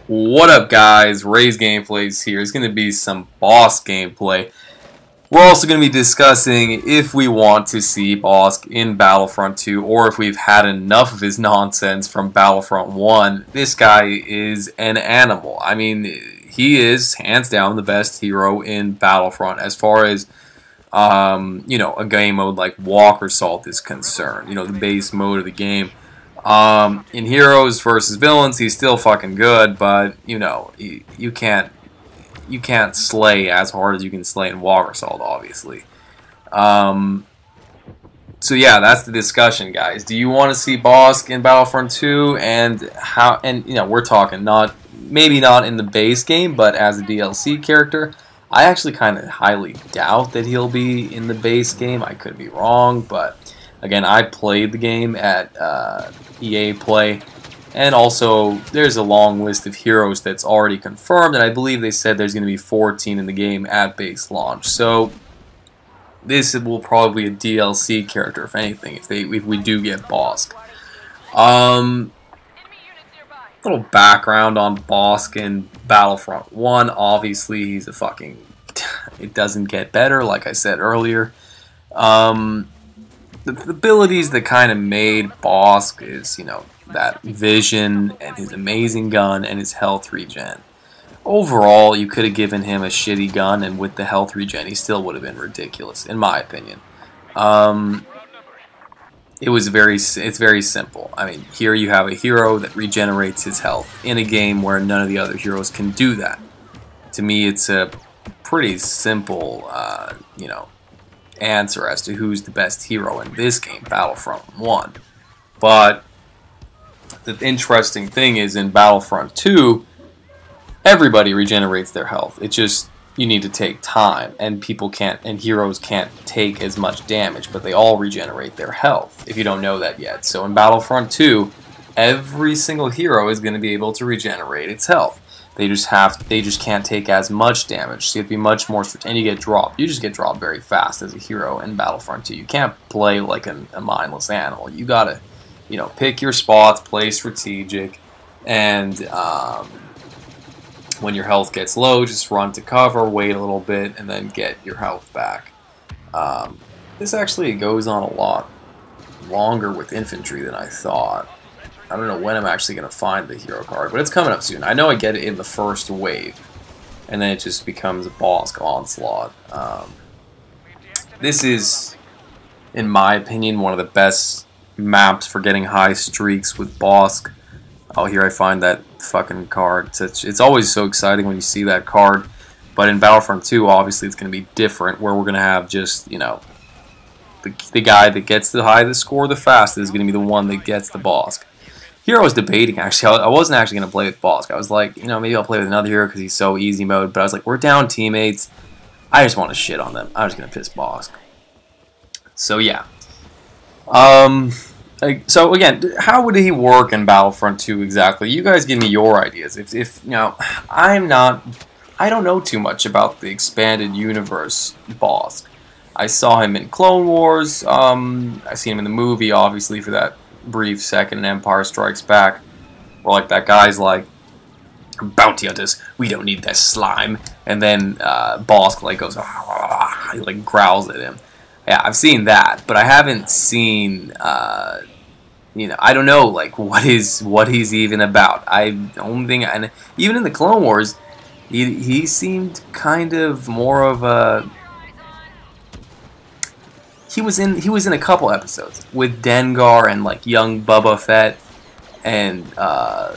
What up, guys? Ray's Gameplays here. It's going to be some Bossk gameplay. We're also going to be discussing if we want to see Bossk in Battlefront 2 or if we've had enough of his nonsense from Battlefront 1. This guy is an animal. I mean, he is hands down the best hero in Battlefront as far as a game mode like Walker Salt is concerned. The base mode of the game. In heroes versus villains, he's still fucking good, but you can't slay as hard as you can slay in Walker Salt, obviously. So yeah, that's the discussion, guys. Do you want to see Bossk in Battlefront 2, and how? And we're talking maybe not in the base game, but as a DLC character. I actually kind of highly doubt that he'll be in the base game. I could be wrong, but again, I played the game at EA Play, and also there's a long list of heroes that's already confirmed, and I believe they said there's going to be 14 in the game at base launch. So this will probably be a DLC character, if anything, if we do get Bossk. Little background on Bossk in Battlefront 1. Obviously, he's a fucking... It doesn't get better, like I said earlier. The abilities that kind of made Bossk is, that vision and his amazing gun and his health regen. Overall, you could have given him a shitty gun, and with the health regen, he still would have been ridiculous, in my opinion. It's very simple. I mean, here you have a hero that regenerates his health in a game where none of the other heroes can do that. To me, it's a pretty simple, answer as to who's the best hero in this game, Battlefront 1. But the interesting thing is, in Battlefront 2, everybody regenerates their health. It's just you need to take time, and heroes can't take as much damage, but they all regenerate their health, if you don't know that yet. So in Battlefront 2, every single hero is going to be able to regenerate its health. They just can't take as much damage, so you have to be much more strict, and you get dropped. You just get dropped very fast as a hero in Battlefront 2. You can't play like a mindless animal. You gotta, pick your spots, play strategic, and when your health gets low, just run to cover, wait a little bit, and then get your health back. This actually goes on a lot longer with infantry than I thought. I don't know when I'm actually going to find the hero card, but it's coming up soon. I know I get it in the first wave, and then it just becomes a Bossk onslaught. This is, in my opinion, one of the best maps for getting high streaks with Bossk. Oh, here I find that fucking card. It's always so exciting when you see that card, but in Battlefront 2, obviously, it's going to be different, where we're going to have just, the guy that gets the highest score the fastest is going to be the one that gets the Bossk. Here I was debating, actually. I wasn't actually going to play with Bossk. I was like, maybe I'll play with another hero because he's so easy mode. But I was like, we're down teammates. I just want to shit on them. I'm just going to piss Bossk. So, yeah. So, again, how would he work in Battlefront 2 exactly? You guys give me your ideas. I don't know too much about the expanded universe Bossk. I saw him in Clone Wars. I seen him in the movie, obviously, for that brief second in Empire Strikes Back, where that guy's like, bounty hunters, we don't need this slime, and then Bossk goes, he growls at him. Yeah, I've seen that, but I haven't seen I don't know what he's even about. The only thing, and even in the Clone Wars, he seemed kind of more of a... He was in a couple episodes with Dengar and young Boba Fett, and I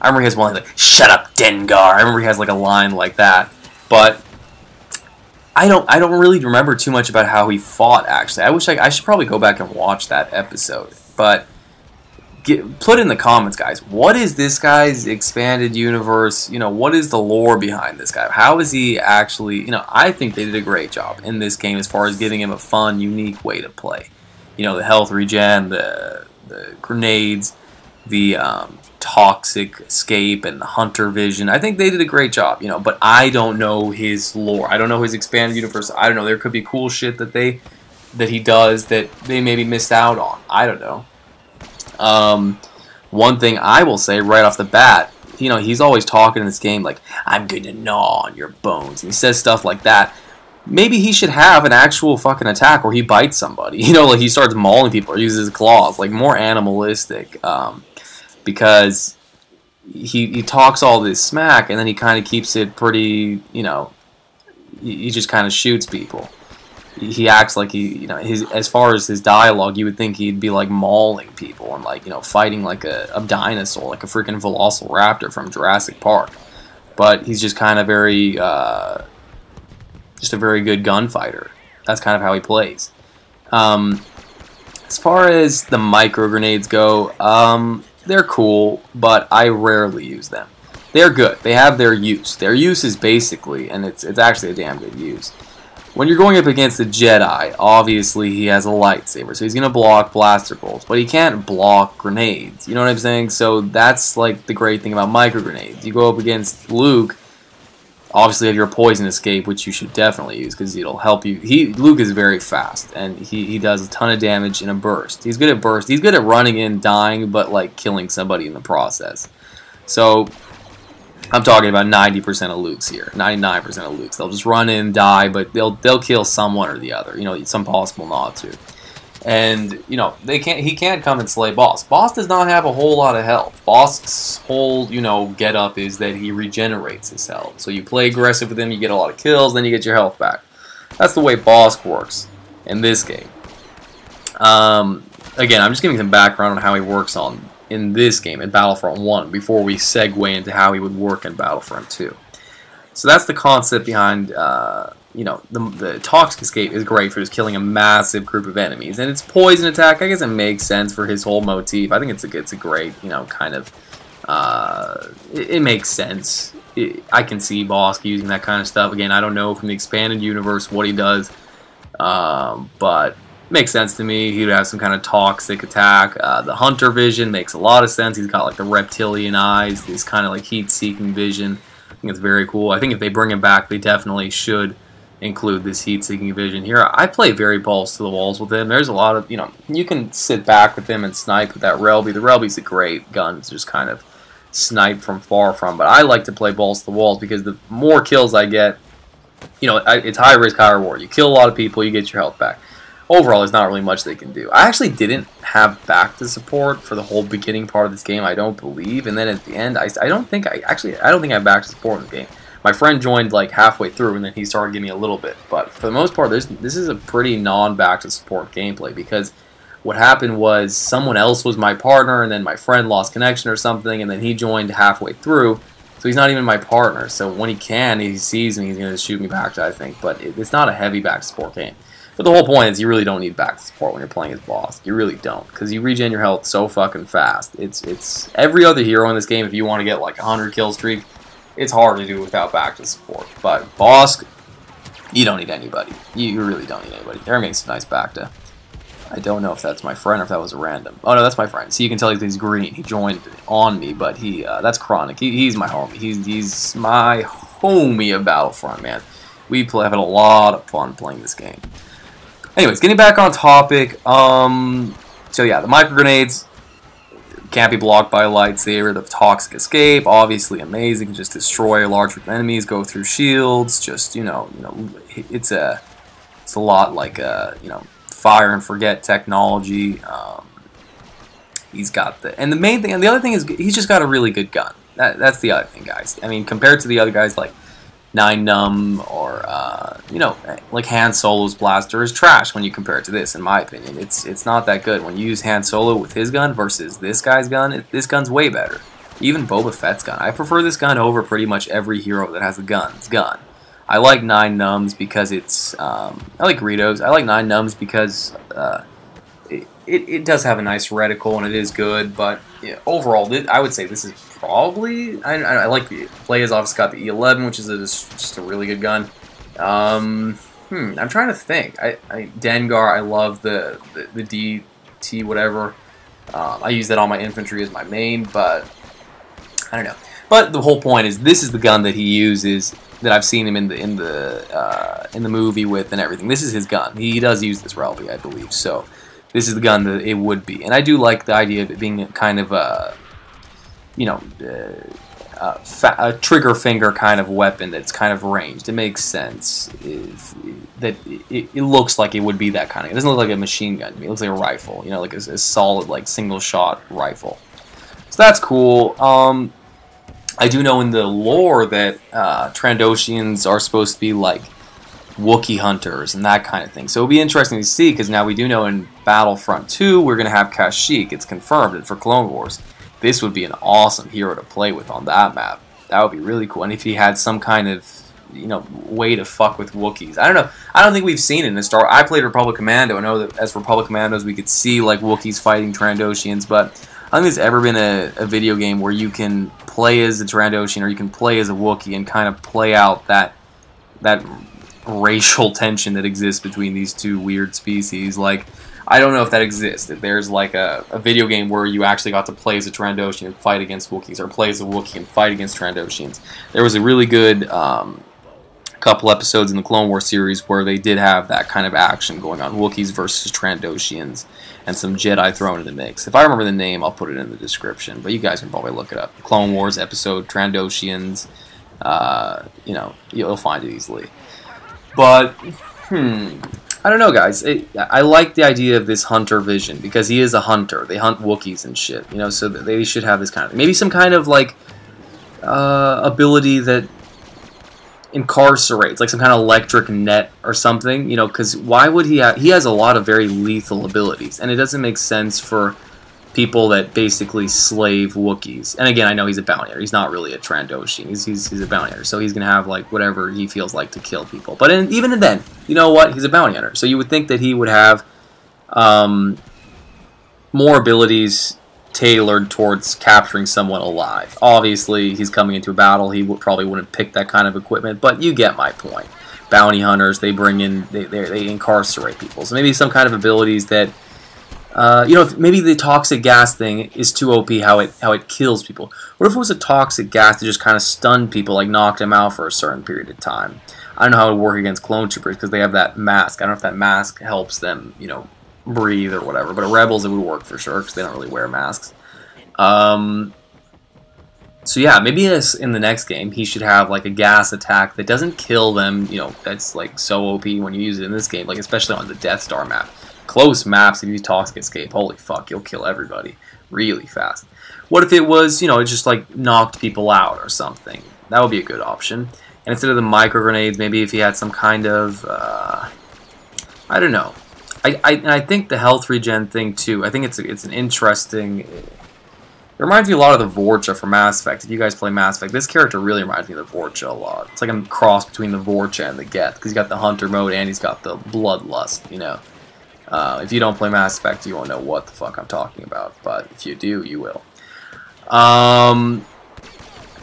remember he has one "Shut up, Dengar." I remember he has a line like that, but I don't really remember too much about how he fought. Actually, I should probably go back and watch that episode. But put in the comments, guys. What is this guy's expanded universe? What is the lore behind this guy? How is he actually? I think they did a great job in this game as far as giving him a fun, unique way to play. The health regen, the grenades, the toxic escape, and the hunter vision. I think they did a great job. But I don't know his lore. I don't know his expanded universe. I don't know. There could be cool shit that he does that they maybe missed out on. I don't know. One thing I will say right off the bat, he's always talking in this game like, I'm gonna gnaw on your bones, and he says stuff like that. Maybe he should have an actual fucking attack where he bites somebody. Like he starts mauling people or uses his claws, like more animalistic. Because he talks all this smack and then he kind of keeps it pretty. He just kind of shoots people. He acts like as far as his dialogue, you would think he'd be like mauling people and like fighting like a dinosaur, like a freaking velociraptor from Jurassic Park. But he's just kind of just a very good gunfighter. That's kind of how he plays. As far as the micro grenades go, they're cool, but I rarely use them. They're good. They have their use. Their use is basically, and it's actually a damn good use. When you're going up against a Jedi, obviously he has a lightsaber, so he's going to block blaster bolts, but he can't block grenades. You know what I'm saying? So that's like the great thing about micro grenades. You go up against Luke, obviously you have your poison escape, which you should definitely use because it'll help you. Luke is very fast, and he does a ton of damage in a burst. He's good at burst. He's good at running in, dying, but like killing somebody in the process. So I'm talking about 90% of Lukes here, 99% of Lukes. They'll just run in, die, but they'll kill someone or the other. It's impossible not to. And he can't come and slay Bossk. Bossk does not have a whole lot of health. Bossk's whole get up is that he regenerates his health. So you play aggressive with him, you get a lot of kills, then you get your health back. That's the way Bossk works in this game. Again, I'm just giving some background on how he works in this game, in Battlefront 1, before we segue into how he would work in Battlefront 2. So that's the concept behind, the Toxic Escape is great for just killing a massive group of enemies. And its poison attack, I guess it makes sense for his whole motif. I think it's a great, kind of, it makes sense. I can see Bossk using that kind of stuff. Again, I don't know from the expanded universe what he does, but makes sense to me. He'd have some kind of toxic attack. The hunter vision makes a lot of sense. He's got like the reptilian eyes, this kind of like heat-seeking vision. I think it's very cool. I think if they bring him back, they definitely should include this heat-seeking vision here. I play very balls to the walls with him. There's a lot of, you can sit back with him and snipe with that Relby. The Relby's a great gun to just kind of snipe from far from, but I like to play balls to the walls because the more kills I get, it's high risk, high reward. You kill a lot of people, you get your health back. Overall, there's not really much they can do. I actually didn't have back to support for the whole beginning part of this game, I don't believe, and then at the end, I don't think I have back to support in the game. My friend joined like halfway through, and then he started giving me a little bit, but for the most part, this is a pretty non-back to support gameplay, because what happened was someone else was my partner, and then my friend lost connection or something, and then he joined halfway through, so he's not even my partner. So when he sees me, he's going to shoot me back to, I think, but it's not a heavy back to support game. But the whole point is you really don't need back support when you're playing as Bossk. You really don't, because you regen your health so fucking fast. It's every other hero in this game, if you want to get like a 100 kill streak, it's hard to do without back to support. But Bossk, you don't need anybody. You really don't need anybody. There makes a nice back to. I don't know if that's my friend or if that was a random. Oh no, that's my friend. See, you can tell he's green. He joined on me, but that's Chronic. He's my homie. He's my homie of Battlefront, man. We have had a lot of fun playing this game. Anyways, getting back on topic, so yeah, the micro grenades can't be blocked by a lightsaber. The Toxic Escape, obviously amazing, can just destroy a large group of enemies, go through shields, just, it's a lot like, fire and forget technology. He's got and the main thing, and the other thing is, he's just got a really good gun. That's the other thing, guys. I mean, compared to the other guys like 9num or like Han Solo's blaster is trash when you compare it to this. In my opinion, it's not that good. When you use Han Solo with his gun versus this guy's gun, this gun's way better. Even Boba Fett's gun, I prefer this gun over pretty much every hero that has a gun. I like 9nums because it's I like Greedos. I like 9nums because it does have a nice reticle and it is good, but overall, I would say this is probably, I like the play has obviously got the E11, which is just a really good gun. I'm trying to think. Dengar, I love the DT whatever. I use that on my infantry as my main, but I don't know. But the whole point is, this is the gun that he uses, that I've seen him in the movie with and everything. This is his gun. He does use this Relby, I believe. So this is the gun that it would be, and I do like the idea of it being kind of a trigger finger kind of weapon that's kind of ranged. It makes sense. It looks like it would be that kind of. It doesn't look like a machine gun to me. It looks like a rifle. You know, like a solid like single shot rifle. So that's cool. I do know in the lore that Trandoshians are supposed to be like Wookiee hunters and that kind of thing. So it'll be interesting to see, because now we do know in Battlefront 2 we're going to have Kashyyyk. It's confirmed, and for Clone Wars. This would be an awesome hero to play with on that map. That would be really cool. And if he had some kind of, you know, way to fuck with Wookiees. I don't know. I don't think we've seen it in the Star Wars. I played Republic Commando. I know that as Republic Commandos we could see like Wookiees fighting Trandoshians, but I don't think there's ever been a video game where you can play as a Trandoshian or you can play as a Wookiee and kind of play out that racial tension that exists between these two weird species. Like, I don't know if that exists. That there's like a video game where you actually got to play as a Trandoshan and fight against Wookiees, or play as a Wookiee and fight against Trandoshians. There was a really good couple episodes in the Clone Wars series where they did have that kind of action going on, Wookiees versus Trandoshians, and some Jedi thrown in the mix. If I remember the name, I'll put it in the description, but you guys can probably look it up. Clone Wars episode, Trandoshians, you know, you'll find it easily. But, I don't know, guys. I like the idea of this hunter vision, because he is a hunter. They hunt Wookiees and shit, you know, so they should have this kind of thing. Maybe some kind of, like, ability that incarcerates, like some kind of electric net or something, you know, because why would he has a lot of very lethal abilities, and it doesn't make sense for people that basically slave Wookiees. And again, I know he's a bounty hunter. He's not really a Trandoshan. He's a bounty hunter, so he's going to have like whatever he feels like to kill people. But even then, you know what? He's a bounty hunter, so you would think that he would have more abilities tailored towards capturing someone alive. Obviously, he's coming into a battle. He probably wouldn't pick that kind of equipment, but you get my point. Bounty hunters, they bring in, they incarcerate people. So maybe some kind of abilities that, you know, maybe the toxic gas thing is too OP how it kills people. What if it was a toxic gas that just kind of stunned people, like knocked them out for a certain period of time? I don't know how it would work against clone troopers because they have that mask. I don't know if that mask helps them, you know, breathe or whatever. But rebels, it would work for sure because they don't really wear masks. So yeah, maybe in the next game he should have like a gas attack that doesn't kill them. You know, that's like so OP when you use it in this game, like especially on the Death Star map. Close maps, if you use Toxic Escape, holy fuck, you'll kill everybody really fast. What if it was, you know, it just like knocked people out or something? That would be a good option. And instead of the micro grenades, maybe if he had some kind of, I don't know. I think the health regen thing too. I think it's an interesting. It reminds me a lot of the Vorcha from Mass Effect. If you guys play Mass Effect, this character really reminds me of the Vorcha a lot. It's like a cross between the Vorcha and the Geth, because he's got the Hunter mode and he's got the Bloodlust, you know. If you don't play Mass Effect, you won't know what the fuck I'm talking about, but if you do, you will.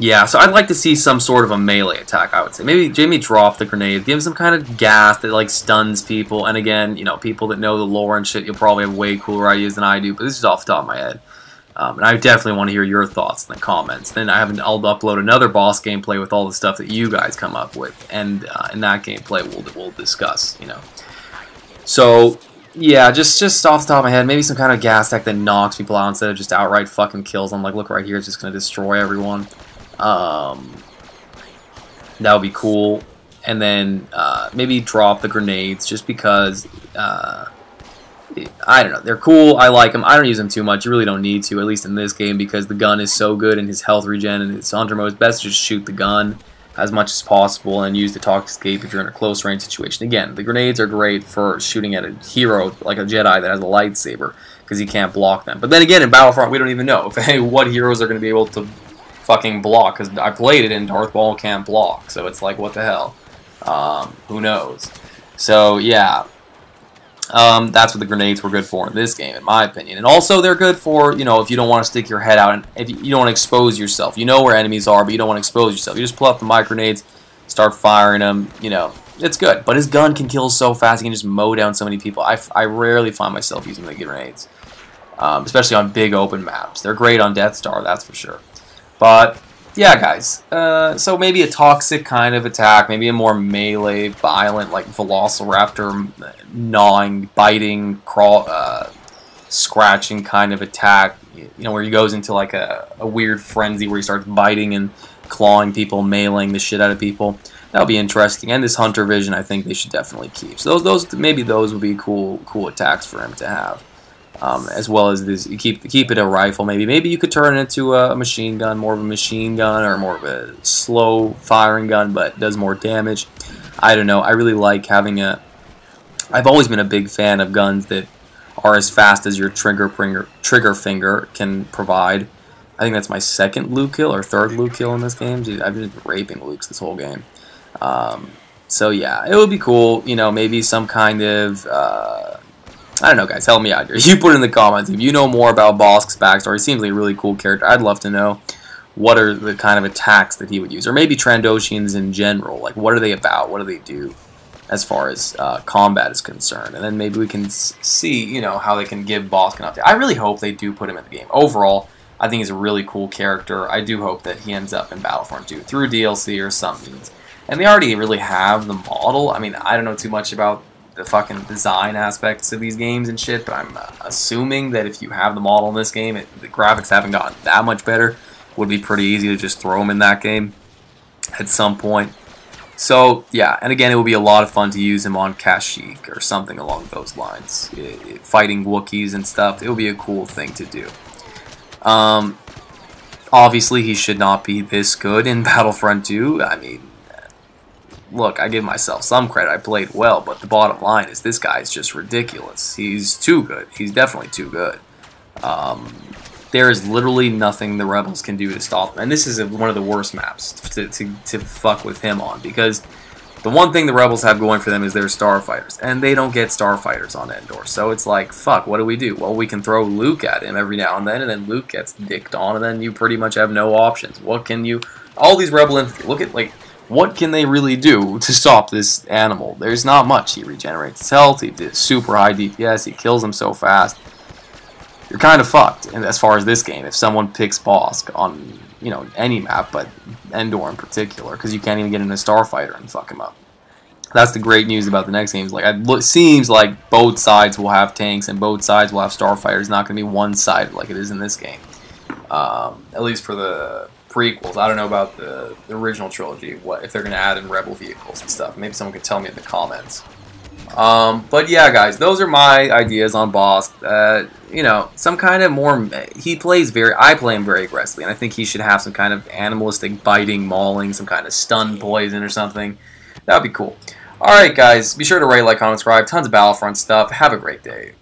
Yeah, so I'd like to see some sort of a melee attack, I would say. Maybe Jamie drop the grenade, give him some kind of gas that, like, stuns people, and again, you know, people that know the lore and shit, you'll probably have way cooler ideas than I do, but this is off the top of my head. And I definitely want to hear your thoughts in the comments. Then I'll upload another Bossk gameplay with all the stuff that you guys come up with, and in that gameplay we'll discuss, you know. So yeah, just off the top of my head, maybe some kind of gas attack that knocks people out instead of just outright fucking kills them. Like, look right here, it's just gonna destroy everyone. That would be cool. And then maybe drop the grenades just because. I don't know. They're cool. I like them. I don't use them too much. You really don't need to, at least in this game, because the gun is so good and his health regen and his hunter mode. It's best to just shoot the gun as much as possible and use the Toxic Escape if you're in a close range situation. Again, the grenades are great for shooting at a hero like a Jedi that has a lightsaber because he can't block them. But then again, in Battlefront, we don't even know what heroes are going to be able to fucking block, because I played it and Darth Maul can't block. So it's like, what the hell? Who knows? So yeah. That's what the grenades were good for in this game, in my opinion. And also, they're good for, you know, if you don't want to stick your head out and if you don't want to expose yourself. You know where enemies are, but you don't want to expose yourself. You just pull out the mic grenades, start firing them, you know. It's good. But his gun can kill so fast, he can just mow down so many people. I rarely find myself using the grenades, especially on big open maps. They're great on Death Star, that's for sure. But yeah, guys, so maybe a toxic kind of attack, maybe a more melee, violent, like Velociraptor, gnawing, biting, scratching kind of attack. where he goes into like a weird frenzy where he starts biting and clawing people, mailing the shit out of people. That'll be interesting. And this hunter vision, I think they should definitely keep. So maybe those would be cool attacks for him to have. As well as this, keep it a rifle. Maybe you could turn it into a machine gun, more of a machine gun, or more of a slow firing gun, but does more damage. I don't know. I really like having a. I've always been a big fan of guns that are as fast as your trigger finger can provide. I think that's my second Luke kill or third Luke kill in this game. Dude, I've been raping Lukes this whole game. So yeah, it would be cool. Maybe some kind of. I don't know, guys. Help me out here. You put it in the comments if you know more about Bossk's backstory. He seems like a really cool character. I'd love to know what are the kind of attacks that he would use, or maybe Trandoshians in general. Like, what are they about? What do they do as far as combat is concerned? And then maybe we can see, how they can give Bossk an update. I really hope they do put him in the game. Overall, I think he's a really cool character. I do hope that he ends up in Battlefront 2 through DLC or something. And they already really have the model. I mean, I don't know too much about the fucking design aspects of these games and shit, but I'm assuming that if you have the model in this game, the graphics haven't gotten that much better. It would be pretty easy to just throw him in that game at some point. So, yeah, and again, it would be a lot of fun to use him on Kashyyyk or something along those lines. Fighting Wookiees and stuff, it would be a cool thing to do. Obviously, he should not be this good in Battlefront 2. I mean, look, I give myself some credit. I played well, but the bottom line is this guy is just ridiculous. He's too good. He's definitely too good. There is literally nothing the Rebels can do to stop him. And this is one of the worst maps to fuck with him on, because the one thing the Rebels have going for them is their starfighters, and they don't get starfighters on Endor. So it's like, fuck, what do we do? Well, we can throw Luke at him every now and then Luke gets dicked on, and then you pretty much have no options. What can you... All these Rebel infantry, look at, like... What can they really do to stop this animal? There's not much. He regenerates his health, he did super high DPS, he kills him so fast. You're kind of fucked. And as far as this game, if someone picks Bossk on, any map, but Endor in particular, because you can't even get in a starfighter and fuck him up. That's the great news about the next games. Like, it seems like both sides will have tanks and both sides will have starfighters. It's not going to be one-sided like it is in this game. At least for the prequels. I don't know about the original trilogy, what if they're going to add in Rebel vehicles and stuff. Maybe someone could tell me in the comments. But yeah, guys, those are my ideas on Bossk. Some kind of more... I play him very aggressively, and I think he should have some kind of animalistic biting, mauling, some kind of stun poison or something. That would be cool. Alright, guys, be sure to rate, like, comment, subscribe. Tons of Battlefront stuff. Have a great day.